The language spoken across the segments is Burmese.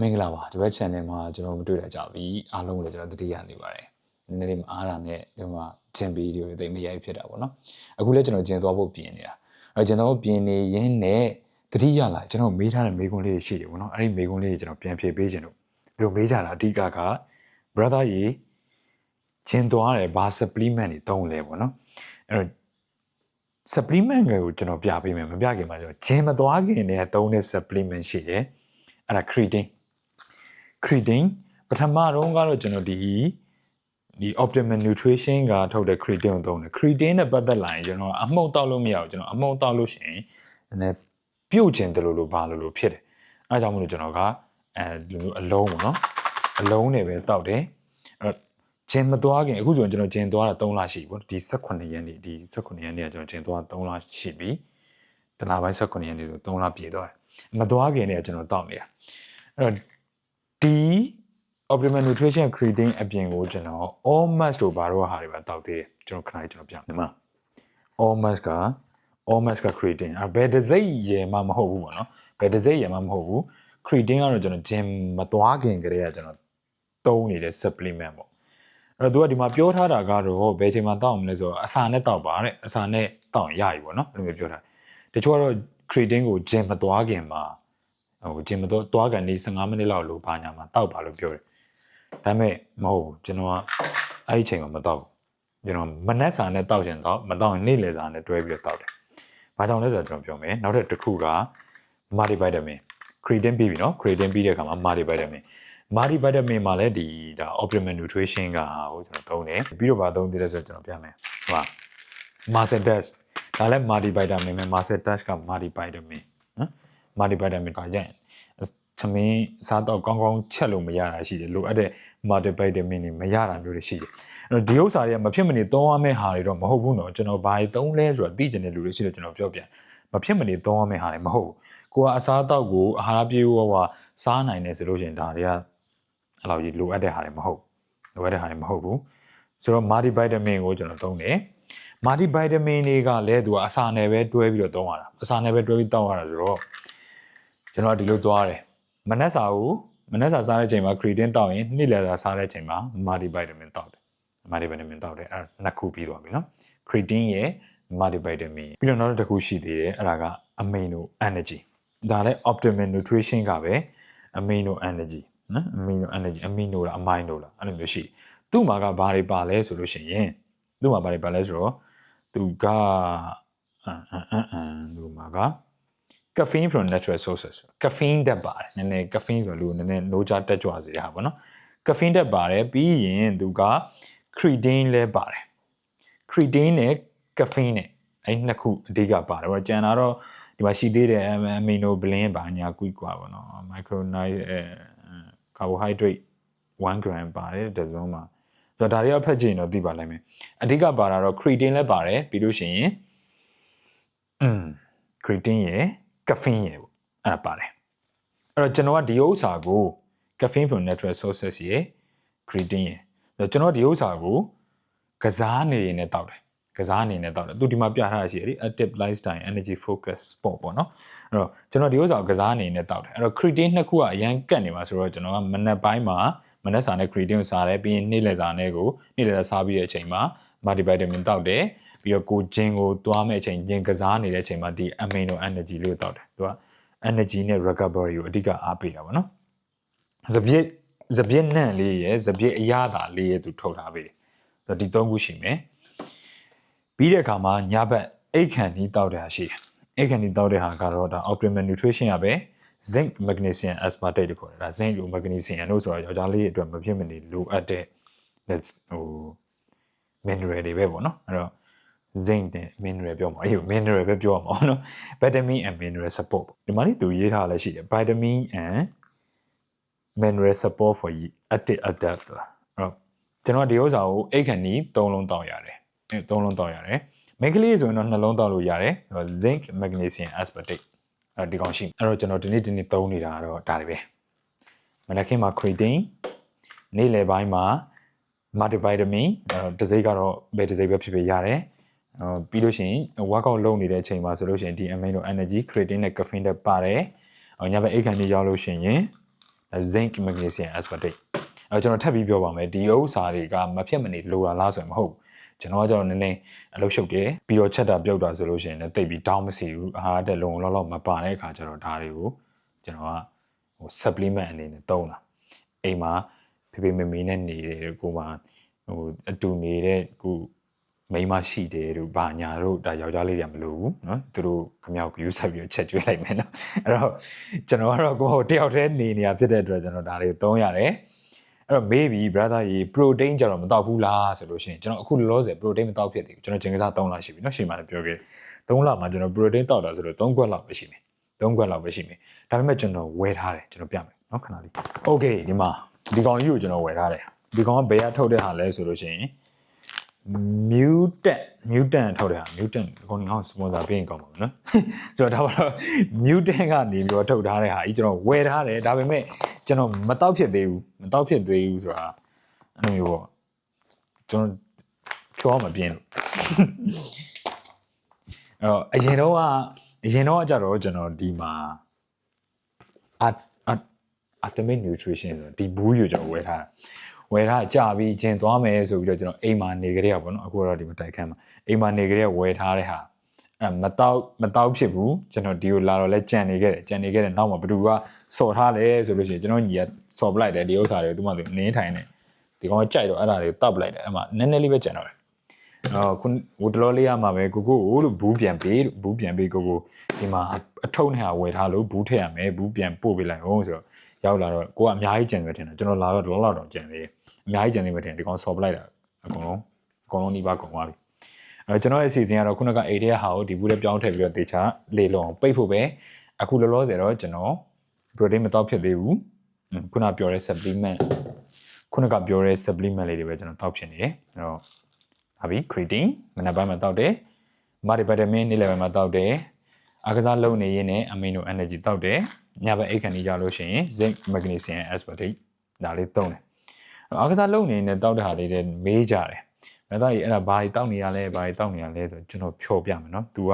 မင်္ဂလာပါဒီဘက် channel မှာကျွန်တော်မတွေ့ရကြပြီအားလုံးလည်းကျွန်တော်တတိယနေပါတယ်နည်းနည်းလေးမအားတာနဲ့ဒီမှာဂျင်ဗီဒီယိုတွေသိမရိုက်ဖြစ်တာပေါ့နော်အခုလည်းကျွန်တော်ဂျင်သွားဖို့ပြင်နေတာဂျင်သွားဖို့ပြင်နေရင်းနဲ့တတိယလာကျွန်တော်မေးထားတဲ့မေးခွန်းလေးတွေရှိတယ်ပေါ့နော်အဲ့ဒီမေးခွန်းလေးတွေကျွန်တော်ပြန်ဖြေပေးခြင်းလို့ဒီလိုမေးကြတာအဓိက brother ရေဂျင်သွားတယ်ဘာ supplement တွေတုံးလဲပေါ့နော်အဲ့တော့ supplement တွေကိုကျွန်တော်ပြပေးမယ်မပြခင်မှာကျွန်တော်ဂျင်မသွားခင်တည်းကတုံးတဲ့ supplement ရှိတယ်အဲ့ဒါ creatine ပထမတော့ကတော့ကျွန်တော်ဒီ optimal nutrition ကထုတ်တဲ့ creatine ကိုသုံးတယ် creatine နဲ့ပတ်သက်လာရင်ကျွန်တော်အမှုန့်တောက်လို့မရဘူးကျွန်တော်အမှုန့်တောက်လို့ရှိရင်နည်းပြုတ်ကျင်တယ်လို့ဘာလို့ဖြစ်တယ်အဲဒါကြောင့်မို့လို့ကျွန်တော်ကဒီလိုအလုံးပေါ့နော်အလုံးနဲ့ပဲတောက်တယ်အဲ့တော့ဂျင်မသွားခင်အခုဆိုရင်ကျွန်တော်ဂျင်သွားတာ3လရှိပြီပေါ့ဒီ18ရက်နေ့ဒီ18ရက်နေ့ကကျွန်တော်ဂျင်သွား3လရှိပြီတလပိုင်း18ရက်နေ့ဆို3လပြည့်သွားတယ်မသွားခင်နဲ့ကျွန်တော်တောက်နေတာအဲ့တော့ဒီ optimal nutrition creatine အပြင်ကိုကျွန်တော် all mass တို့ဘာလို့ဟာတွေပါတောက်သေးတယ်ကျွန်တော်ခဏလေးကျွန်တော်ပြမယ်ဒီမှာ all mass က creatine အဲ့ဘယ်တစ်စိတ်ရယ်မှမဟုတ်ဘူးပေါ့နော်ဘယ်တစ်စိတ်ရယ်မှမဟုတ်ဘူး creatine ကတော့ကျွန်တော် gym မသွားခင်ကတည်းကကျွန်တော်သုံးနေတဲ့ supplement ပေါ့အဲ့တော့သူကဒီမှာပြောထားတာကတော့ဘယ်ချိန်မှတောက်မလဲဆိုတော့အစာနဲ့တောက်ပါတဲ့အစာနဲ့တောက်ရင်ရပြီပေါ့နော်အဲ့လိုမျိုးပြောထားတယ်တချို့ကတော့ creatine ကို gym မသွားခင်မှာဂျင်မတော့တွားကန်လေး15မိနစ်လောက်လို့ဘာညာမှာတောက်ပါလို့ပြောတယ်ဒါပေမဲ့မဟုတ်ဘူးကျွန်တော်ကအဲ့ဒီချိန်မှာမတောက်ဘူးကျွန်တော်မနက်စာနဲ့တောက်ရင်တော့မတောက်ရင်နေ့လယ်စာနဲ့တွဲပြီးတော့တောက်တယ်ဘာကြောင့်လဲဆိုတော့ကျွန်တော်ပြောမယ်နောက်တစ်ခုက multivitamin creatine ပြီးပြီနော် creatine ပြီးတဲ့အခါမှာ multivitamin မှာလည်းဒီဒါ optimal nutrition ကဟိုကျွန်တော်သုံးတယ်ပြီးတော့ဗာသုံးသေးတယ်ဆိုတော့ကျွန်တော်ပြမယ်ဟို muscle dash ဒါလည်း multivitamin ပဲ muscle dash က multivitamin နော်multivitamin ကကြရင်သမင်းစားတော့ကောင်းကောင်းချက်လို့မရတာရှိတယ်လိုအပ်တဲ့ multivitamin တွေမရတာမျိုးတွေရှိတယ်အဲ့တော့ဒီဥစ္စာတွေကမဖြစ်မနေသုံးရမယ့်ဟာတွေတော့မဟုတ်ဘူးနော်ကျွန်တော်ဘာတွေသုံးလဲဆိုတော့သိကျင်တဲ့လူတွေရှိတယ်ကျွန်တော်ပြောပြန်မဖြစ်မနေသုံးရမယ့်ဟာတွေမဟုတ်ဘူးကိုကအစားအသောက်ကိုအာဟာရပြည့်ဝစားနိုင်တယ်ဆိုလို့ရှိရင်ဒါတွေကအဲ့လိုကြီးလိုအပ်တဲ့ဟာတွေမဟုတ်ဘူးဆိုတော့ multivitamin ကိုကျွန်တော်သုံးတယ်multivitamin တွေကလည်းသူကအစာနဲ့ပဲတွဲပြီးတော့သုံးရတာအစာနဲ့ပဲတွဲပြီးတောက်ရတာဆိုတော့ကျွန်တော်ဒီလိုသွားတယ်မနက်စာစားတဲ့အချိန်မှာ creatine တောက်ရင်နေ့လယ်စာစားတဲ့အချိန်မှာ multivitamin တောက်တယ်အဲ့နှစ်ခုပြီးသွားပြီနော် creatine ရဲ့ multivitamin ပြီးတော့နောက်တစ်ခုရှိသေးတယ်အဲ့ဒါက amino energy ဒါလည်း optimal nutrition ကပဲ amino energy နော် aminoလား amino လားအဲ့လိုမျိုးရှိသူ့မှာကဘာတွေပါလဲဆိုလို့ရှိရင်သူ့မှာဘာတွေပါလဲဆိုတော့သူကသူမှာကcaffeine from natural sources caffeine တက်ပါတယ်နည်းနည်း caffeine ဆိုလို့နည်းနည်းနိုးကြတက်ကြွစေတာပေါ့နော် caffeine တက်ပါတယ်ပြီးရင်သူက creatine လဲပါတယ် creatine နဲ့ caffeine နဲ့အဲ့နှစ်ခုအဓိကပါတယ်ပေါ့ကျန်တာတော့ဒီမှာရှိသေးတယ် amino blend ပါညာကွီကွာပေါ့နော် micronized carbohydrate 1 gram ပါတယ်တစ်စုံမှာဆိုတော့ဒါတွေကဖတ်ကြည့်ရင်တော့သိပါလိမ့်မယ်အဓိကပါတာတော့ creatine လဲပါတယ်ပြီးလို့ရှိရင် creatine ရယ် caffeine ရယ်ပေါ့အဲ့ဒါပါတယ်အဲ့တော့ကျွန်တော်ကဒီဥစ္စာကို caffeine from natural sources ရယ် creatine ရယ်အဲ့တော့ကျွန်တော်ဒီဥစ္စာကိုကစားနေနေတောက်တယ်သူဒီမှာပြထားတာရှိတယ် active lifestyle energy focus sport ပေါ့နော်အဲ့တော့ကျွန်တော်ဒီဥစ္စာကိုကစားနေနေတောက်တယ်အဲ့တော့ creatine နှစ်ခုကအရန်ကတ်နေမှာဆိုတော့ကျွန်တော်ကမနက်ပိုင်းမှာမနက်စာနဲ့ creatine ကိုစားတယ်ပြီးရင်နေ့လယ်စာနဲ့ကိုနေ့လယ်စာစားပြီးတဲ့အချိန်မှာ multivitamin တောက်တယ်ပြီးတော့ကိုဂျင်ကိုတွားမဲ့အချိန်ဂျင်ကစားနေတဲ့အချိန်မှာဒီ amino energy လို့တောက်တယ်သူက energy နဲ့ recovery ကိုအဓိကအားပေးတာပေါ့နော်စပြည့်နန့်လေးရယ်စပြည့်အရသာလေးရယ်သူထုတ်ထားပေးတယ်ဆိုတော့ဒီ၃ခုရှိမယ်ပြီးတဲ့အခါမှာညဘက်အိတ်ခန့်နီးတောက်တဲ့ဟာရှိတယ်အိတ်ခန့်နီးတောက်တဲ့ဟာကတော့ဒါ optimal nutrition ရပဲ zinc magnesium aspartate လို့ခေါ်တယ်ဒါ zinc လို့ magnesium လို့ဆိုတော့ယောက်ျားလေးအတွက်မဖြစ်မနေလိုအပ်တဲ့mineral တွေပဲပေါ့နော်အဲ့တော့ zinc နဲ့ mineral ပြောမှာmineral ပဲပြောမှာနော် vitamin and mineral support ဒီမှာလေးသူရေးထားလဲရှိတယ် vitamin and mineral support for active adult အဲ့တော့ကျွန်တော်ဒီဥစ္စာကိုအိတ်ခန့်နီး3လုံးတောက်ရတယ်3လုံးတောက်ရတယ်မိန်းကလေးဆိုရင်တော့2လုံးတောက်လို့ရတယ် zinc magnesium aspartate အဲ့ဒီကောင်ရှိအဲ့တော့ကျွန်တော်ဒီနေ့သုံးနေတာကတော့ဒါတွေပဲမနက်ခင်းမှာ creatine နေ့လယ်ပိုင်းမှာ multivitamin တစ်စိတ်ကတော့ဘယ်တစ်စိတ်ပဲဖြစ်ဖြစ်ရတယ်ပြီးလို့ရှိရင် workout လုပ်နေတဲ့အချိန်မှာဆိုလို့ရှိရင်ဒီ amino energy creatine နဲ့ caffeine တက်ပါတယ်ညဘက်အိတ်ခန့်ကြီးရောက်လို့ရှိရင် zinc magnesium aspartate ကျွန်တော်ထပ်ပြီးပြောပါမယ်ဒီဥစ္စာတွေကမဖြစ်မနေလိုတာလားဆိုရင်မဟုတ်ကျွန်တော်ကနည်းနည်းအလုပ်ရှုပ်တယ်ပြီးတော့ချက်တာပြုတ်တာဆိုလို့ရှိရင်လည်းတိတ်ပြီး down မစီဘူးအာဟာရတက်လုံးလောက်မပါတဲ့အခါကျတော့ဒါတွေကိုကျွန်တော်ကsupplement အနေနဲ့သုံးတာအိမ်မှာဖေဖေမေမေနဲ့နေတယ်ကိုမှအတူနေတဲ့ကိုမိန်းမရှိတယ်တို့ဘာညာတို့ဒါယောက်ျားလေးတွေမလို့ဘူးเนาะသူတို့ခမောက်ကူးဆက်ပြီးချက်ကျွေးလိုက်မယ်เนาะအဲ့တော့ကျွန်တော်ကတော့ကိုတယောက်တည်းနေနေတာဖြစ်တဲ့အတွက်ကျွန်တော်ဒါတွေသုံးရတယ်အဲ့တော့ maybe brother ရေ protein ကြတော့မတောက်ဘူးလားဆိုလို့ရှိရင်ကျွန်တော်အခုလောလောဆယ် protein မတောက်ဖြစ်သေးဘူးကျွန်တော်ဂျင်ကစား3လရှိပြီเนาะရှေ့မှာလည်းပြောခဲ့3လမှာကျွန်တော် protein တောက်တာဆိုတော့3ခွက်လောက်ပဲရှိမယ်3ခွက်လောက်ပဲရှိမယ်ဒါပေမဲ့ကျွန်တော်ဝယ်ထားတယ်ကျွန်တော်ပြမယ်เนาะခဏလေး okay ဒီမှာဒီကောင်ကြီးကိုကျွန်တော်ဝယ်ထားတယ်ဒီကောင်ကဘယ်ကထုတ်တဲ့ဟာလဲဆိုလို့ရှိရင် mutant ထုတ်တဲ့ဟာ mutant ဒီကောင်ငါ့ကို sponsor ပေးရင်ကောင်းပါမယ်နော်ဆိုတော့ဒါပါတော့ mutant ကနေပြီးတော့ထုတ်ထားတဲ့ဟာကြီးကျွန်တော်ဝယ်ထားတယ်ဒါပေမဲ့ကျွန်တော်မတောက်ဖြစ်သေးဘူးဆိုတာအဲ့လိုမျိုးပေါ့ကျွန်တော်ပြောမှပြင်းလို့အဲ့တော့အရင်တော့ကြတော့ကျွန်တော်ဒီမှာ Ultimate Nutrition ဆိုဒီဘူးယူကျွန်တော်ဝယ်ထားကြာပြီးကျင်သွားမယ်ဆိုပြီးတော့ကျွန်တော်အိမ်မှာနေကြရပါတော့အခုတော့ဒီမတိုက်ခန်းမှာအိမ်မှာနေကြရဝယ်ထားတဲ့ဟာအဲ့မတောက်ဖြစ်ဘူးကျွန်တော်ဒီကိုလာတော့လဲကြံနေခဲ့တယ်နောက်မှာဘသူကစော်ထားလဲဆိုလို့ရှိရင်ကျွန်တော်ညီကစော်ပလိုက်တယ်ဒီဥစ္စာတွေသူမှသူနင်းထိုင်နေဒီကောင်ကကြိုက်တော့အဲ့ဒါတွေကိုတောက်ပလိုက်တယ်အဲ့မှာနည်းနည်းလေးပဲကြံတော့တယ်ခုဟိုတလောလေးရမှာပဲကိုလို့ဘူးပြန်ပေးကိုဒီမှာအထုံးနဲ့ဟာဝယ်ထားလို့ဘူးထည့်ရမယ်ဘူးပြန်ပို့ပေးလိုက်အောင်ဆိုတော့ရောက်လာတော့ကိုကအများကြီးကြံနေတယ်ထင်တယ်ကျွန်တော်လာတော့လောလောက်တော့ကြံနေတယ်အများကြီးကြံနေမှထင်တယ်ဒီကောင်စော်ပလိုက်တာအကုန်လုံးနှီးပါကုန်သွားပြီကျွန်တော်ရဲ့အစီအစဉ်ကတော့ခုနကအိတ်ထဲဟာကိုဒီဘူးလေးပြောင်းထည့်ပြီးတော့တေချာလေလုံးပိတ်ဖို့ပဲအခုလောလောဆယ်တော့ကျွန်တော် protein မတော့ဖြစ်သေးဘူးခုနပြောတဲ့ supplement လေးတွေပဲကျွန်တော်တောက်ဖြစ်နေတယ်အဲ့တော့ဟာပြီ creatine မနက်ပိုင်းမှာတောက်တယ် multivitamin နေ့လယ်ပိုင်းမှာတောက်တယ်အားကစားလုပ်နေရင်းနဲ့ amino energy တောက်တယ်ညဘက်အိတ်ခဏကြီးကြလို့ရှိရင် zinc magnesium aspartate ဒါလေးသုံးတယ်အားကစားလုပ်နေနဲ့တောက်တဲ့ဟာလေးတွေမေးကြတယ်မသားကြီးအဲ့ဒါဘာတွေတောက်နေရလဲဆိုကျွန်တော်ဖြောပြမယ်နော် तू က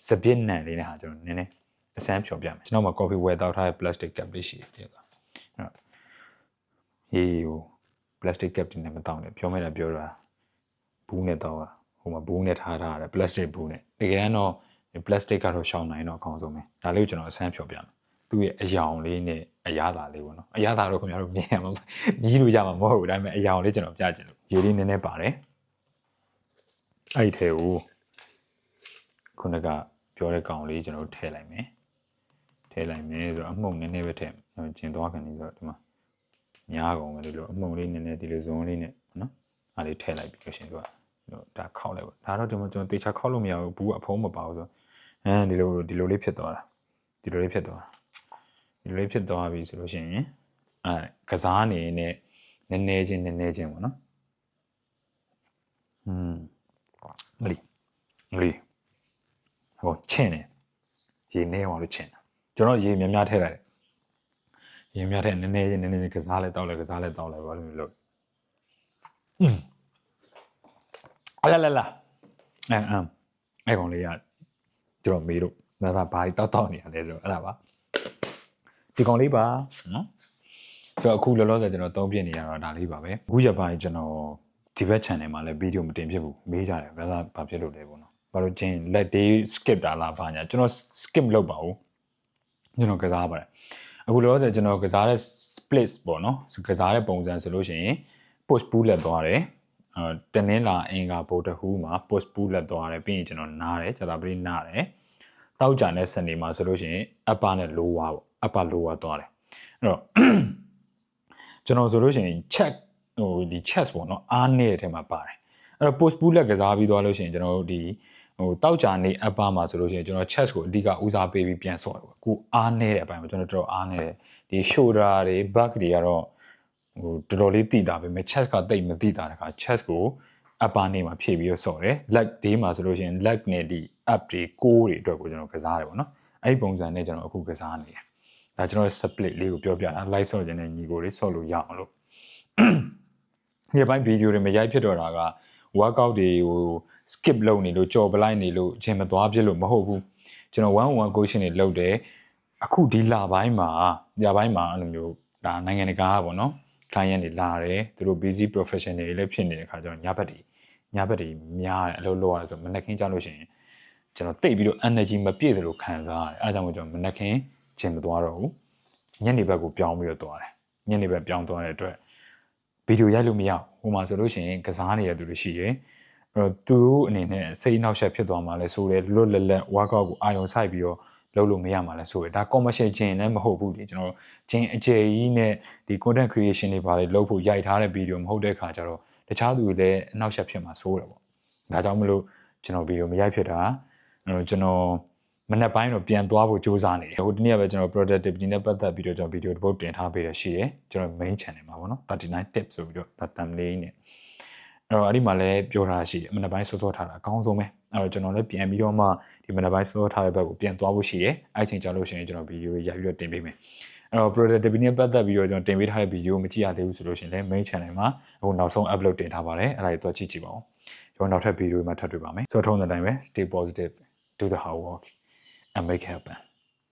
စပစ်နံလေးနဲ့ဟာကျွန်တော်နည်းနည်းအစမ်းဖြောပြမယ်ကျွန်တော်မှာ coffee ဝယ်တောက်ထားတဲ့ plastic cup လေးရှိတယ်ပြသွားအဲ့တော့ဟေးဟို plastic cup တွေနဲ့မတောက်နဲ့ပြောမဲ့တာပြောတာဘူးနဲ့တောက်တာဟိုမှာဘူးနဲ့ထားထားရတယ် plastic ဘူးနဲ့တကယ်တော့ plastic ကတော့ရှောင်နိုင်တော့အကောင်းဆုံးပဲဒါလေးကိုကျွန်တော်အစမ်းဖြောပြမယ်သူ့ရဲ့အယောင်လေးနဲ့အရသာလေးပေါ့နော်အရသာတော့ခင်ဗျားတို့မြင်ရမှာမြည်လို့ရမှာမဟုတ်ဘူးဒါပေမဲ့အယောင်လေးကျွန်တော်ပြချင်လို့ရေလေးနည်းနည်းပါတယ်အဲ့ထဲကိုခုနကပြောတဲ့ကောင်လေးကျွန်တော်ထည့်လိုက်မယ်ဆိုတော့အမှုန့်နည်းနည်းပဲထည့်ကျင်သွားခံနေဆိုတော့ဒီမှာများကုန်ပဲလို့အမှုန့်လေးနည်းနည်းဒီလိုဇုံလေးနဲ့နော်အားလေးထည့်လိုက်ပြီးလို့ရှင်သူကဒါခောက်လိုက်ပေါ့ဒါတော့ဒီမှာကျွန်တော်တေချာခောက်လို့မရဘူးဘူးအဖုံးမပါဘူးဆိုဒီလိုလေးဖြစ်သွားတာဒီလိုလေးဖြစ်သွားပြီဆိုလို့ရှိရင်ကစားနေနဲ့နည်းနည်းချင်းပေါ့နော်မလီဟိုချင်းနေရေနေအောင်လို့ချင်းတာကျွန်တော်ရေများထည့်လိုက်တယ်ရေများထည့်နည်းနည်းချင်းကစားလဲတောက်လဲဘာလို့လို့အလာအဲ့ကောင်လေးကကျွန်တော်မေးလို့ဒါဘာတွေတောက်နေရလဲဆိုတော့အဲ့ဒါပါဒီကောင်လေးပါနော်ဆိုတော့အခုလောလောဆယ်ကျွန်တော်သုံးပြနေရတော့ဒါလေးပါပဲအခုရပိုင်းကျွန်တော်ဒီဘက် channel မှာလည်းဗီဒီယိုမတင်ဖြစ်ဘူးမေးကြတယ်ဘာဖြစ်လို့လဲပေါ့နော်ဘာလို့ချင်း let day skip တာလားဘာညာကျွန်တော် skip လုပ်ပါဘူးကျွန်တော်ကစားပါတယ်အခုလောလောဆယ်ကျွန်တော်ကစားတဲ့ split ပေါ့နော်ကစားတဲ့ပုံစံဆိုလို့ရှိရင် push pull လက်သွားတယ်တနင်္လာအင်္ဂါဗုဒ္ဓဟူးမှာ push pull လက်သွားတယ်ပြီးရင်ကျွန်တော်နားတယ်ဂျာတာပရိနားတယ်တောက်ကြတဲ့စနေမှာဆိုလို့ရှိရင် upper နဲ့ lower ပေါ့ upper lower သွားတယ်အဲ့တော့ကျွန်တော်ဆိုလို့ရှိရင် check ဒီ chest ပေါ့နော်အားနေတဲ့ထဲမှာပါတယ်အဲ့တော့ push pull လက်ကစားပြီးသွားလို့ရှိရင်ကျွန်တော်တို့ဒီတောက်ကြနေ upper မှာဆိုလို့ရှိရင်ကျွန်တော် chest ကိုအဓိကဦးစားပေးပြီးပြန်ဆော့တယ်ပေါ့ကိုအားနေတဲ့အပိုင်းမှာကျွန်တော်တော်အားနေတယ်ဒီ shoulder တွေ back တွေကတော့တော်တော်လေးတိတာပဲ chest ကတိတ်မတိတာတခါ chest ကို upper နေမှာဖြည့်ပြီးတော့ဆော့တယ် leg day မှာဆိုလို့ရှိရင် leg နဲ့ဒီ up တွေ core တွေအတွက်ကိုကျွန်တော်ကစားတယ်ပေါ့နော်အဲ့ဒီပုံစံနဲ့ကျွန်တော်အခုကစားနေတယ်ဒါကျွန်တော် split လေးကိုပြောပြတာ live ဆော့ခြင်းနဲ့ညီကိုလေးဆော့လို့ရအောင်လို့ဒီဘက်ဗီဒီယိုတွေမရိုက်ဖြစ်တော့တာက workout တွေကို skip လုပ်နေလို့ကြော်ပလိုက်နေလို့ဂျင်မသွားပြလို့မဟုတ်ဘူးကျွန်တော်1-on-1 coaching တွေလုပ်တယ်အခုဒီလပိုင်းမှာအဲ့လိုမျိုး ဒါနိုင်ငံတကာပေါ့နော် client တွေလာတယ်သူတို့ busy professional တွေလည်းဖြစ်နေတဲ့ခါကျတော့ညဘက်တွေများတယ်အလုပ်လုပ်ရတယ်ဆိုမနက်ခင်းကြလို့ရှိရင်ကျွန်တော်တိတ်ပြီးတော့ energy မပြည့်တယ်လို့ခံစားရတယ်အဲဒါကြောင့်ကျွန်တော်မနက်ခင်းဂျင်မသွားတော့ဘူးညနေဘက်ကိုပြောင်းပြီးတော့သွားတယ်ညနေဘက်ပြောင်းသွားတဲ့အတွက်ဗီဒီယိုရိုက်လို့မရဘူးဟိုမှာဆိုလို့ရှိရင်ကစားနေတဲ့သူတွေရှိတယ်အဲ့တော့သူတို့အနေနဲ့စိတ်နှောက်ယှက်ဖြစ်သွားမှလဲဆိုတယ်လွတ်လပ်လပ် workout ကိုအာရုံစိုက်ပြီးတော့လုပ်လို့မရမှာလဲဆိုရယ်ဒါ commercial ဂျင်လည်းမဟုတ်ဘူးလေကျွန်တော်ဂျင်အကျယ်ကြီးနဲ့ဒီ content creation တွေပါလေလုပ်ဖို့ရိုက်ထားတဲ့ဗီဒီယိုမဟုတ်တဲ့ခါကျတော့တခြားသူတွေလည်းအနှောက်ယှက်ဖြစ်မှာစိုးတယ်ပေါ့ဒါကြောင့်မလို့ကျွန်တော်ဗီဒီယိုမရိုက်ဖြစ်တာကျွန်တော်မနေ့ပိုင်းတော့ပြန်သွားဖို့စူးစမ်းနေတယ်ဟိုဒီနေ့ကပဲကျွန်တော် productivity နဲ့ပတ်သက်ပြီးတော့ကျွန်တော်ဗီဒီယိုတစ်ပုဒ်တင်ထားပေးရရှိတယ်ကျွန်တော် main channel မှာပေါ့နော်39 tips ဆိုပြီးတော့ thumbnail နဲ့အဲ့တော့အဲ့ဒီမှာလည်းပြောထားရှိတယ်မနေ့ပိုင်းစောစောထားတာအကောင်းဆုံးပဲအဲ့တော့ကျွန်တော်လည်းပြန်ပြီးတော့မှဒီမနေ့ပိုင်းစောစောထားတဲ့ဘက်ကိုပြန်သွားဖို့ရှိတယ်အဲ့ချိန်ကြာလို့ရှိရင်ကျွန်တော်ဗီဒီယိုရိုက်ပြီးတော့တင်ပေးမယ်အဲ့တော့ productivity နဲ့ပတ်သက်ပြီးတော့ကျွန်တော်တင်ပေးထားတဲ့ဗီဒီယိုမကြည့်ရသေးဘူးဆိုလို့ရှိရင်လည်း main channel မှာဟိုနောက်ဆုံး upload တင်ထားပါတယ်အဲ့ဒါတွေတော့ကြည့်ကြည့်ပါဦးကျွန်တော်နောက်ထပ်ဗီဒီယိုမှာထပ်တွေ့ပါမယ်ဆိုတော့ထုံးတဲ့အတိုင်းပဲ stay positive do the hard work and make it happen